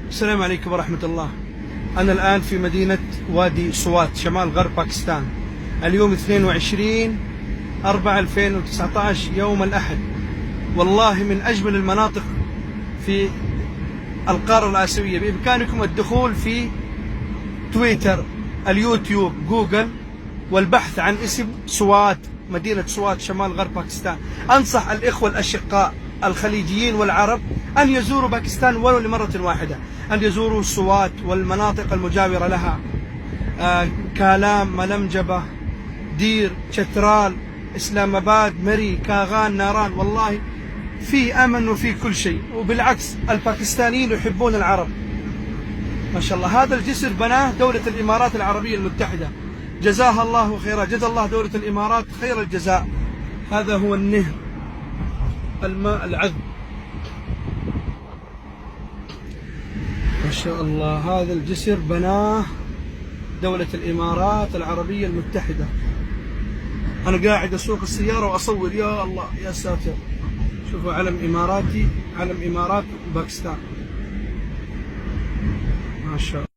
السلام عليكم ورحمة الله. أنا الآن في مدينة وادي سوات شمال غرب باكستان. اليوم 22/4/2019 يوم الأحد. والله من أجمل المناطق في القارة الآسيوية. بإمكانكم الدخول في تويتر، اليوتيوب، جوجل، والبحث عن اسم سوات، مدينة سوات شمال غرب باكستان. أنصح الإخوة الأشقاء الخليجيين والعرب أن يزوروا باكستان ولو لمرة واحدة، أن يزوروا سوات والمناطق المجاورة لها، كالام، ملمجبة، دير، چترال، إسلام آباد، مري، كاغان، ناران. والله في أمن وفي كل شيء، وبالعكس الباكستانيين يحبون العرب ما شاء الله. هذا الجسر بناه دولة الإمارات العربية المتحدة، جزاها الله خيرا، جزا الله دولة الإمارات خير الجزاء. هذا هو النهر، الماء العذب ما شاء الله. هذا الجسر بناه دولة الإمارات العربية المتحدة. أنا قاعد أسوق السيارة وأصور، يا الله يا ساتر. شوفوا علم إماراتي، علم إمارات باكستان ما شاء الله.